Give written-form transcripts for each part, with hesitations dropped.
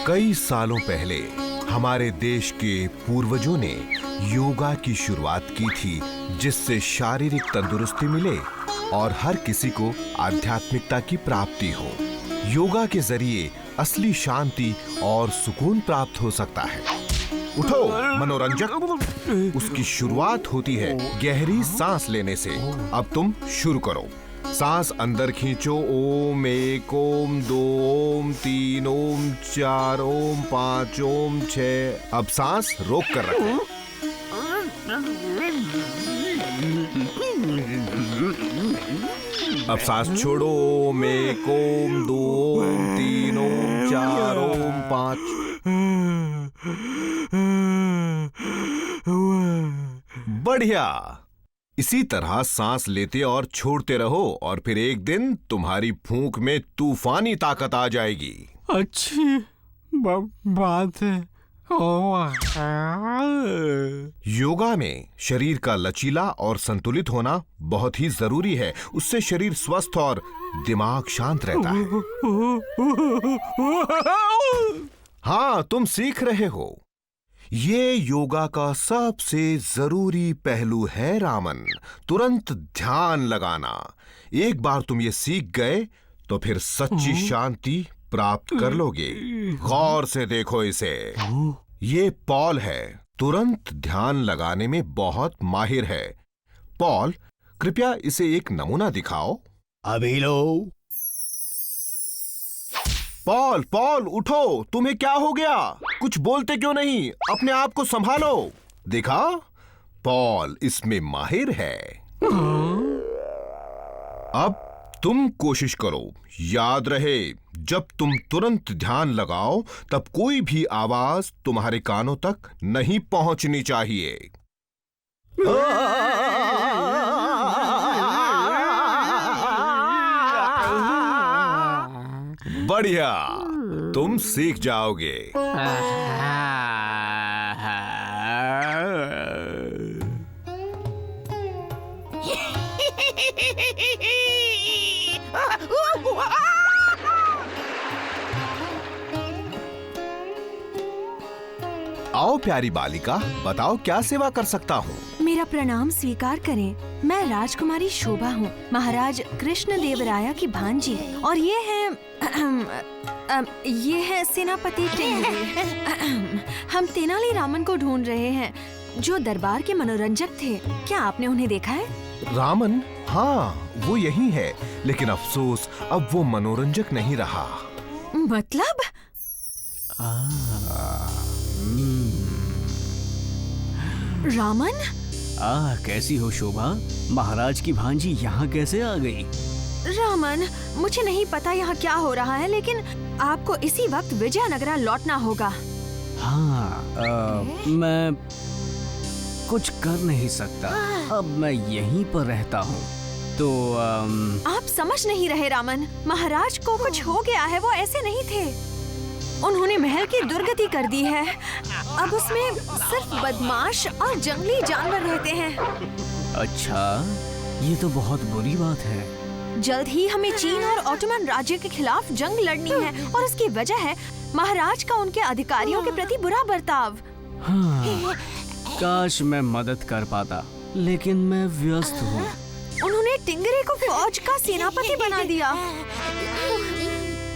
कई सालों पहले हमारे देश के पूर्वजों ने योगा की शुरुआत की थी, जिससे शारीरिक तंदुरुस्ती मिले और हर किसी को आध्यात्मिकता की प्राप्ति हो। योगा के जरिए असली शांति और सुकून प्राप्त हो सकता है। उठो मनोरंजक, उसकी शुरुआत होती है गहरी सांस लेने से। अब तुम शुरू करो। सांस अंदर खींचो। ओम 1, ओम 2, ओम 3, ओम 4, ओम 5, ओम 6। अब सांस रोक कर रखें। अब सांस छोड़ो। ओम 1, ओम 2, ओम 3, ओम 4, ओम 5। बढ़िया। इसी तरह सांस लेते और छोड़ते रहो और फिर एक दिन तुम्हारी फूंक में तूफानी ताकत आ जाएगी। अच्छी बात है। योगा में शरीर का लचीला और संतुलित होना बहुत ही जरूरी है। उससे शरीर स्वस्थ और दिमाग शांत रहता है। हाँ, तुम सीख रहे हो। ये योगा का सबसे जरूरी पहलू है रामन, तुरंत ध्यान लगाना। एक बार तुम ये सीख गए तो फिर सच्ची शांति प्राप्त कर लोगे। गौर से देखो इसे। ये पॉल है, तुरंत ध्यान लगाने में बहुत माहिर है। पॉल, कृपया इसे एक नमूना दिखाओ। अभी लो। पॉल, पॉल उठो, तुम्हें क्या हो गया? कुछ बोलते क्यों नहीं? अपने आप को संभालो। देखा, पॉल इसमें माहिर है। अब तुम कोशिश करो। याद रहे, जब तुम तुरंत ध्यान लगाओ तब कोई भी आवाज तुम्हारे कानों तक नहीं पहुंचनी चाहिए। बढ़िया, तुम सीख जाओगे। आओ प्यारी बालिका, बताओ क्या सेवा कर सकता हूँ? मेरा प्रणाम स्वीकार करें। मैं राजकुमारी शोभा हूँ, महाराज कृष्ण देवराया की भांजी, और ये है सेनापति टेंगरी। हम तेनाली रामन को ढूंढ रहे हैं, जो दरबार के मनोरंजक थे। क्या आपने उन्हें देखा है? रामन? हाँ, वो यही है, लेकिन अफसोस अब वो मनोरंजक नहीं रहा। मतलब? रामन? कैसी हो शोभा? महाराज की भांजी यहाँ कैसे आ गई? रामन, मुझे नहीं पता यहाँ क्या हो रहा है, लेकिन आपको इसी वक्त विजयनगरा लौटना होगा। हाँ, मैं कुछ कर नहीं सकता। अब मैं यहीं पर रहता हूँ, तो आप समझ नहीं रहे रामन। महाराज को कुछ हो गया है, वो ऐसे नहीं थे। उन्होंने महल की दुर्गति कर दी है। अब उसमें सिर्फ बदमाश और जंगली जानवर रहते हैं। अच्छा, ये तो बहुत बुरी बात है। जल्द ही हमें चीन और ऑटोमन राज्य के खिलाफ जंग लड़नी है, और इसकी वजह है महाराज का उनके अधिकारियों के प्रति बुरा बर्ताव। हाँ, काश मैं मदद कर पाता, लेकिन मैं व्यस्त हूँ। उन्होंने टिंगरे को फौज का सेनापति बना दिया।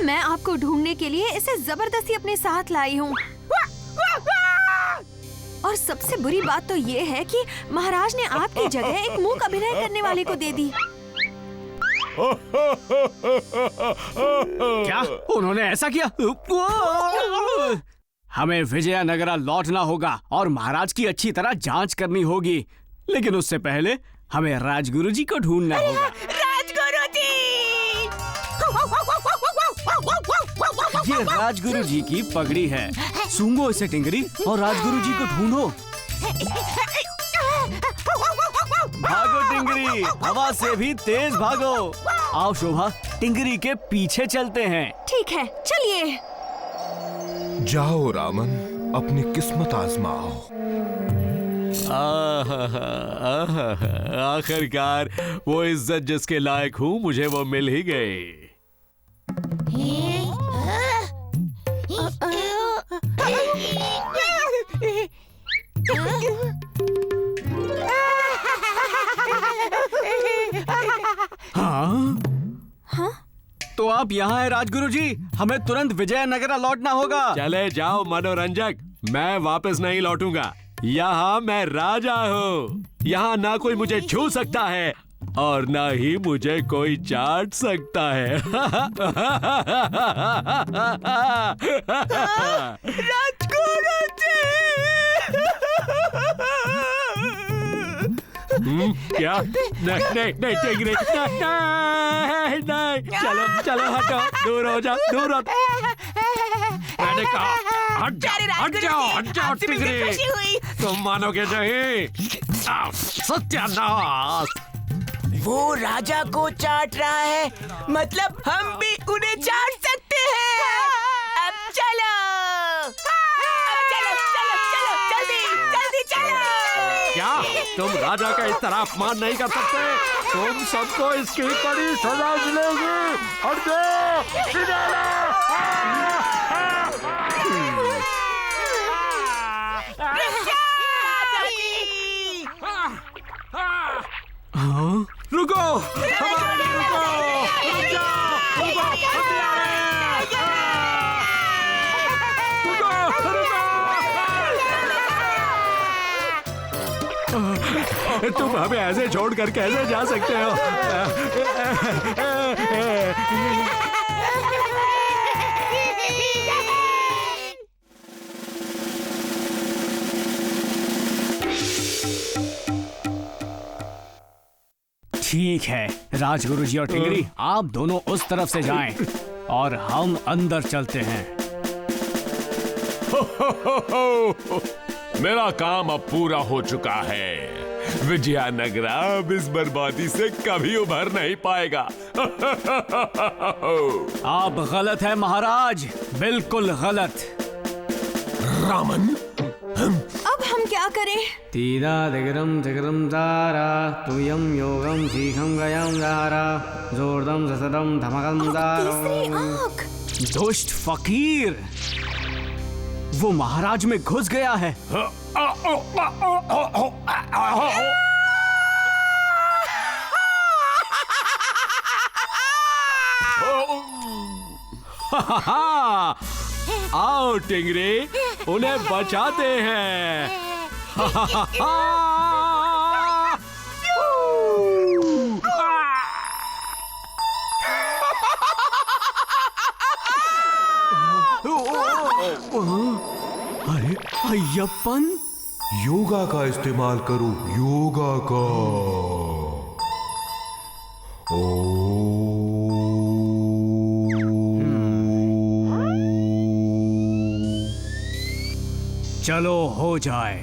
मैं आपको ढूंढने के लिए इसे जबरदस्ती अपने साथ लाई हूँ। और सबसे बुरी बात तो ये है कि महाराज ने आपकी जगह एक मूक अभिनय करने वाले को दे दी। क्या उन्होंने ऐसा किया? हमें विजयनगरा लौटना होगा और महाराज की अच्छी तरह जांच करनी होगी, लेकिन उससे पहले हमें राजगुरु जी को ढूंढना होगा। राजगुरु जी! ये राजगुरु जी की पगड़ी है। सूंघो इसे टिंगरी और राजगुरु जी को ढूंढो। भागो टिंगरी, हवा से भी तेज भागो। आओ शोभा, टिंगरी के पीछे चलते हैं। ठीक है, चलिए। जाओ रामन, अपनी किस्मत आजमाओ। आखिरकार वो इज्जत जिसके लायक हूँ, मुझे वो मिल ही गई। हाँ? तो आप यहाँ हैं राजगुरु जी, हमें तुरंत विजयनगरा लौटना होगा। चले जाओ मनोरंजक, मैं वापस नहीं लौटूंगा। यहाँ मैं राजा हूँ। यहाँ ना कोई मुझे छू सकता है और ना ही मुझे कोई चाट सकता है। राजगुरु जी! क्या? नहीं, टिंगरी, नहीं, चलो हटो, दूर हो जाओ। मैंने कहा हट जाओ टिंगरी, तुम मानोगे नहीं। सत्यानाश! वो राजा को चाट रहा है, मतलब हम भी उन्हें चाट सकते हैं। अब चलो, जल्दी चलो। क्या तुम राजा का इस तरह अपमान नहीं कर सकते? तुम सबको इसकी कड़ी सजा मिलेगी। हट जाओ। रुको, हमारे लिए रुको, रुक जाओ, रुको। तुम हमें ऐसे छोड़कर कैसे जा सकते हो? ठीक है राजगुरु जी और टिंगरी, आप दोनों उस तरफ से जाएं और हम अंदर चलते हैं। मेरा काम अब पूरा हो चुका है। विजयनगरा अब इस बर्बादी से कभी उभर नहीं पाएगा। आप गलत है महाराज, बिल्कुल गलत। रामन, अब हम क्या करें? तीरा दिगरम दिगरम दारा तुयम योगम सीखम गयम दारा जोरदम ससदम धमकम तीसरी दारा। आँख। दुष्ट फकीर, वो महाराज में घुस गया है। आओ टिंगरी, उन्हें बचाते हैं। अरे अय्यप्पन, योगा का इस्तेमाल करो, योगा का। चलो हो जाए।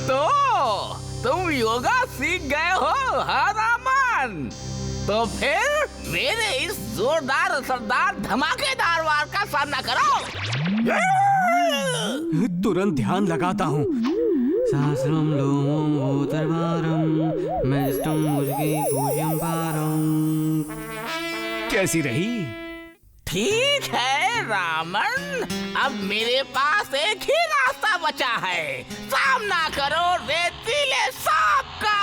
तो तुम योगा सीख गए हो, हाँ रामन? तो फिर मेरे इस जोरदार असरदार धमाकेदार वार का सामना करो। तुरंत ध्यान लगाता हूँ। सहस्रम लोमम भूतर्वारम मेष्टम मुझकी पूज्यम पारम। कैसी रही? ठीक है रामन, अब मेरे पास एक ही रास्ता बचा है। सामना करो रेतीले सांप का।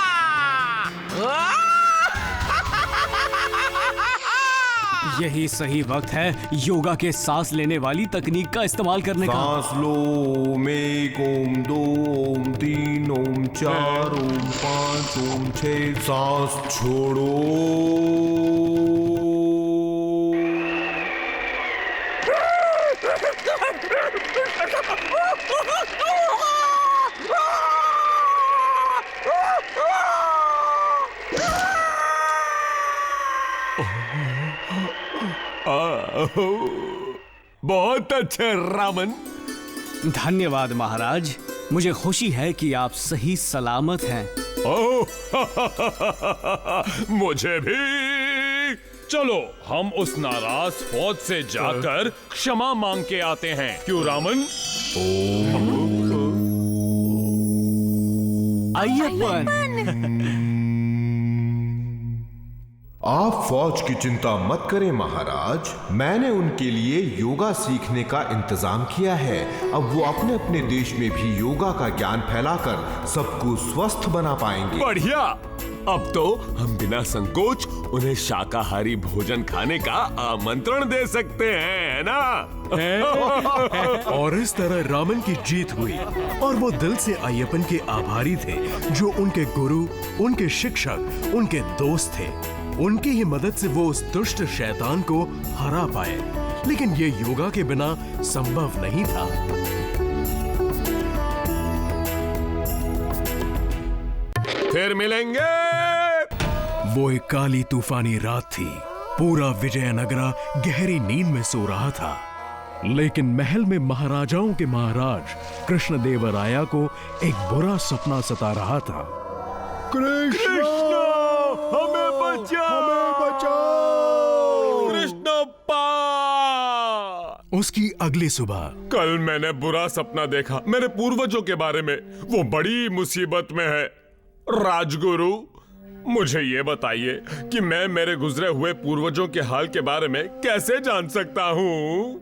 यही सही वक्त है योगा के सांस लेने वाली तकनीक का इस्तेमाल करने का। सांस लो। ओम 1, ओम 2, ओम 3, ओम 4, ओम 5, ओम 6। सांस छोड़ो। बहुत अच्छे रामन। धन्यवाद महाराज, मुझे खुशी है कि आप सही सलामत हैं। मुझे भी। चलो हम उस नाराज फौज से जाकर क्षमा मांग के आते हैं। क्यों रामन? अय्यप्पन, आप फौज की चिंता मत करें महाराज, मैंने उनके लिए योगा सीखने का इंतजाम किया है। अब वो अपने अपने देश में भी योगा का ज्ञान फैलाकर सबको स्वस्थ बना पाएंगे। बढ़िया। अब तो हम बिना संकोच उन्हें शाकाहारी भोजन खाने का आमंत्रण दे सकते हैं, है ना? और इस तरह रामन की जीत हुई और वो दिल से अय्यपन के आभारी थे, जो उनके गुरु, उनके शिक्षक, उनके दोस्त थे। उनकी ही मदद से वो उस दुष्ट शैतान को हरा पाए, लेकिन ये योगा के बिना संभव नहीं था। फिर मिलेंगे। वो एक काली तूफानी रात थी। पूरा विजयनगरा गहरी नींद में सो रहा था, लेकिन महल में महाराजाओं के महाराज कृष्णदेवराया को एक बुरा सपना सता रहा था। कृष्ण हमें बचाओ, कृष्णप्पा। उसकी अगली सुबह कल मैंने बुरा सपना देखा मेरे पूर्वजों के बारे में। वो बड़ी मुसीबत में है। राजगुरु, मुझे ये बताइए कि मैं मेरे गुजरे हुए पूर्वजों के हाल के बारे में कैसे जान सकता हूँ?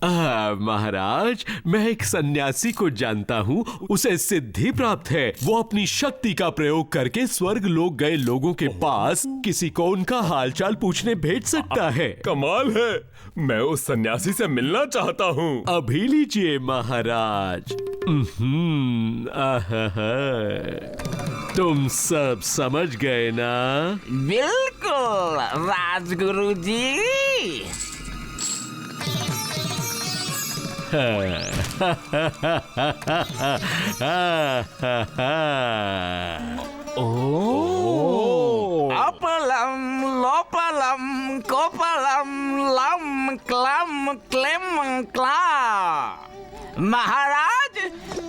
महाराज, मैं एक सन्यासी को जानता हूँ। उसे सिद्धि प्राप्त है। वो अपनी शक्ति का प्रयोग करके स्वर्ग लोक गए लोगों के पास किसी को उनका हालचाल पूछने भेज सकता है। कमाल है। मैं उस सन्यासी से मिलना चाहता हूँ। अभी लीजिए महाराज। तुम सब समझ गए ना? बिल्कुल राजगुरु जी। अपलम लोपलम कोपलम लम क्लम क्लेम क्ला। महाराज,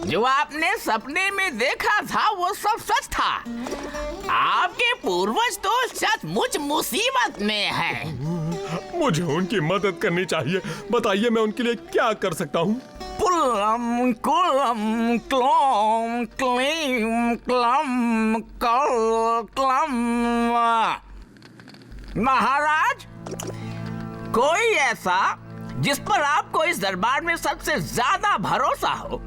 जो आपने सपने में देखा था वो सब सच था। आपके पूर्वज तो सचमुच मुसीबत में हैं। मुझे उनकी मदद करनी चाहिए। बताइए मैं उनके लिए क्या कर सकता हूँ? पुलम कुलम क्लोम क्लीम क्लम कल क्लम। महाराज, कोई ऐसा जिस पर आपको इस दरबार में सबसे ज्यादा भरोसा हो,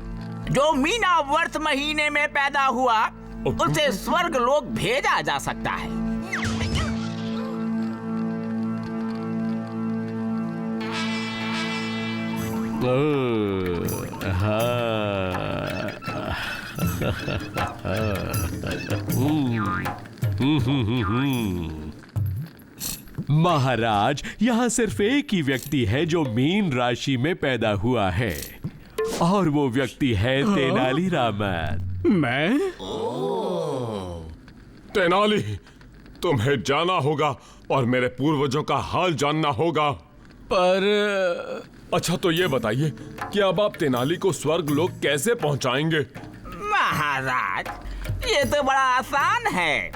जो मीना वर्त महीने में पैदा हुआ, उसे स्वर्ग लोक भेजा जा सकता है। महाराज, यहाँ सिर्फ एक ही व्यक्ति है जो मीन राशि में पैदा हुआ है, और वो व्यक्ति है तेनालीरामन। मैं? तेनाली, तुम्हें जाना होगा और मेरे पूर्वजों का हाल जानना होगा। पर अच्छा, तो ये बताइए कि अब आप तेनाली को स्वर्ग लोक कैसे पहुंचाएंगे? महाराज, ये तो बड़ा आसान है।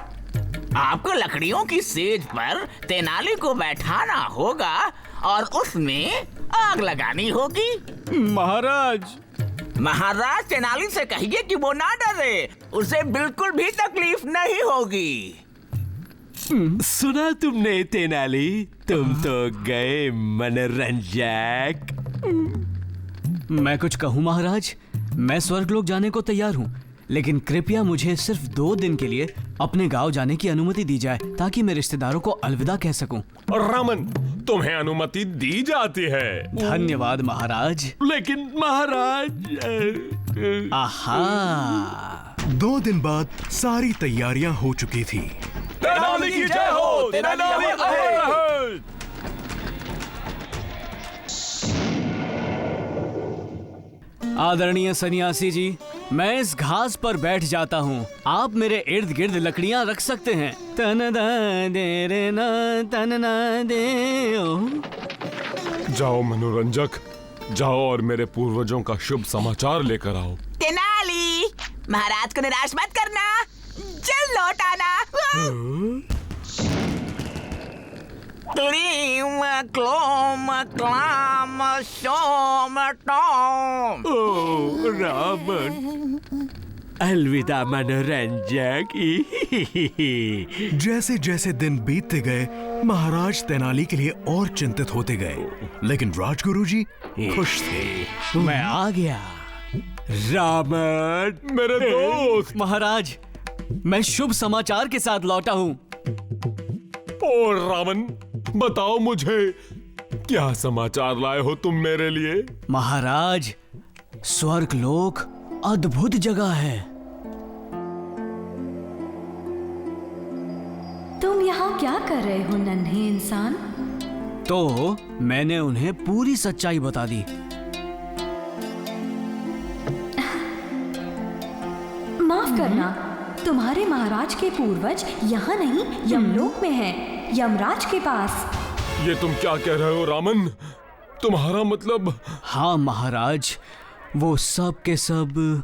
आपको लकड़ियों की सेज पर तेनाली को बैठाना होगा और उसमें आग लगानी होगी। महाराज तेनाली से कहिए कि वो ना डरे, उसे बिल्कुल भी तकलीफ नहीं होगी। सुना तुमने तेनाली? तुम तो गए मनोरंजक। मैं कुछ कहूँ महाराज? मैं स्वर्गलोक जाने को तैयार हूँ, लेकिन कृपया मुझे सिर्फ 2 दिन के लिए अपने गांव जाने की अनुमति दी जाए, ताकि मैं रिश्तेदारों को अलविदा कह सकूं। रामन, तुम्हें अनुमति दी जाती है। धन्यवाद महाराज। लेकिन महाराज, आहा। 2 दिन बाद सारी तैयारियां हो चुकी थी। तेनाली की जय हो! तेनाली अमर! आदरणीय सन्यासी जी, मैं इस घास पर बैठ जाता हूँ। आप मेरे इर्द गिर्द लकड़ियाँ रख सकते हैं। तनदा दे रे ना तनना दे ओ। जाओ मनोरंजक, जाओ और मेरे पूर्वजों का शुभ समाचार लेकर आओ। तेनाली, महाराज को निराश मत करना, जल्द लौट आना। क्लीम क्लोम क्लाम शोम टोम। ओ रामन, अलविदा मनोरंजक। जैसे जैसे दिन बीतते गए महाराज तेनाली के लिए और चिंतित होते गए, लेकिन राजगुरु जी खुश थे। मैं आ गया। रामन मेरे दोस्त। महाराज, मैं शुभ समाचार के साथ लौटा हूँ। ओ रावण, बताओ मुझे क्या समाचार लाए हो तुम मेरे लिए? महाराज, स्वर्गलोक अद्भुत जगह है। तुम यहाँ क्या कर रहे हो नन्हे इंसान? तो मैंने उन्हें पूरी सच्चाई बता दी। माफ करना, तुम्हारे महाराज के पूर्वज यहाँ नहीं यमलोक में हैं, यमराज के पास। ये तुम क्या कह रहे हो रामन? तुम्हारा मतलब? हाँ महाराज, वो सब के सब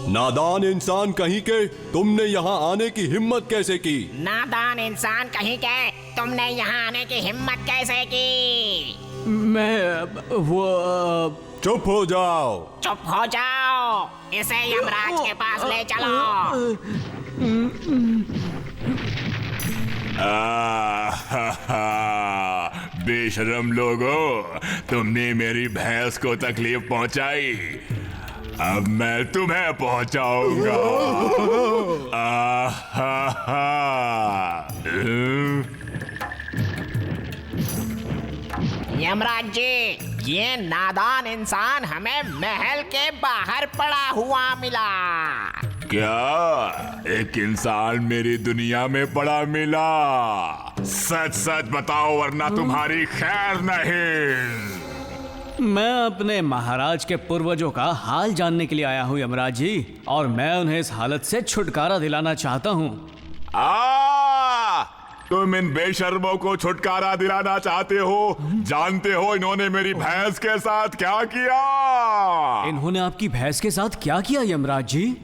नादान इंसान कहीं के, तुमने यहाँ आने की हिम्मत कैसे की? नादान इंसान कहीं के, तुमने यहाँ आने की हिम्मत कैसे की? मैं वो चुप हो जाओ। चुप हो जाओ, इसे यमराज के पास ले चलो। बेशरम लोगों, तुमने मेरी भैंस को तकलीफ पहुंचाई, अब मैं तुम्हें पहुंचाऊंगा। यमराज जी, ये नादान इंसान हमें महल के बाहर पड़ा हुआ मिला। क्या एक इंसान मेरी दुनिया में पड़ा मिला? सच सच बताओ वरना तुम्हारी खैर नहीं। मैं अपने महाराज के पूर्वजों का हाल जानने के लिए आया हूँ यमराज जी, और मैं उन्हें इस हालत से छुटकारा दिलाना चाहता हूँ। तुम इन बेशर्मों को छुटकारा दिलाना चाहते हो? जानते हो इन्होंने मेरी भैंस के साथ क्या किया? इन्होंने आपकी भैंस के साथ क्या किया यमराज जी?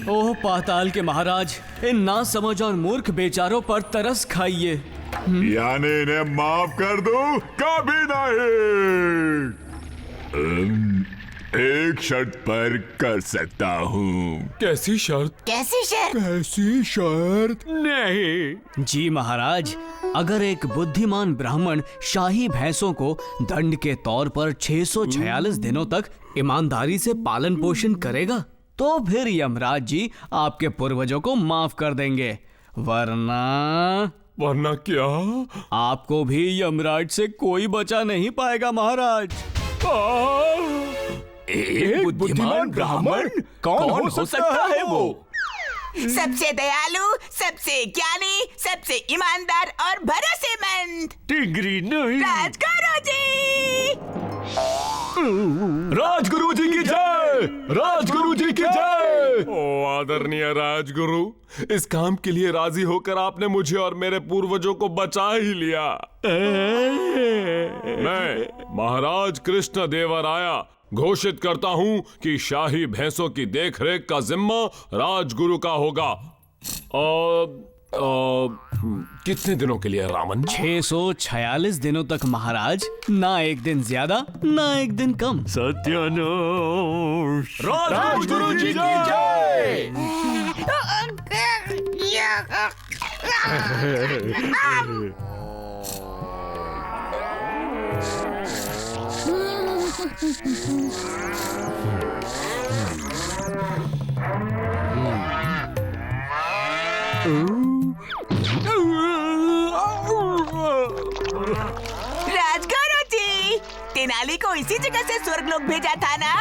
ओह पाताल के महाराज, इन नासमझ और मूर्ख बेचारों पर तरस खाइए। यानी इन्हें माफ कर दूं? कभी नहीं। एक शर्त पर कर सकता हूँ। कैसी शर्त? कैसी शर्त? कैसी शर्त? नहीं। जी महाराज, अगर एक बुद्धिमान ब्राह्मण शाही भैंसों को दंड के तौर पर 646 दिनों तक ईमानदारी से पालन पोषण करेगा, तो फिर यमराज जी आपके पूर्वजों को माफ कर देंगे, वरना क्या? आपको भी यमराज से कोई बचा नहीं पाएगा महाराज। एक बुद्धिमान ब्राह्मण? कौन हो सकता है वो? सबसे दयालु, सबसे ज्ञानी, सबसे ईमानदार और भरोसेमंद टिगरी नहीं। राजगुरु जी। राजगुरु जी की जय! राजगुरु जी की जय! ओ आदरणीय राजगुरु, इस काम के लिए राजी होकर आपने मुझे और मेरे पूर्वजों को बचा ही लिया। मैं महाराज कृष्ण देवराया घोषित करता हूँ कि शाही भैंसों की देखरेख का जिम्मा राजगुरु का होगा। कितने दिनों के लिए रामन? 646 दिनों तक महाराज, ना एक दिन ज्यादा ना एक दिन कम। सत्यानाश। राजगुरु जी की जय! राजगुरु जी, तेनाली को इसी जगह से स्वर्गलोक भेजा था ना?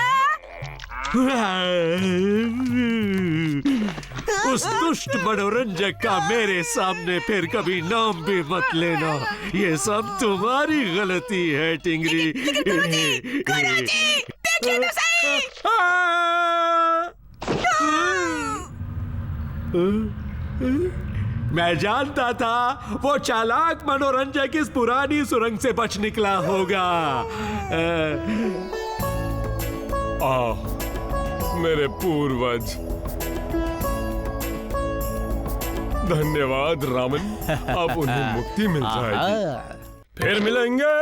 उस दुष्ट मनोरंजक का मेरे सामने फिर कभी नाम भी मत लेना। ये सब तुम्हारी गलती है टिंगरी। देखिए तो सही। मैं जानता था वो चालाक मनोरंजक इस पुरानी सुरंग से बच निकला होगा। मेरे पूर्वज, धन्यवाद रामन। अब उन्हें मुक्ति मिल जाएगी। फिर मिलेंगे।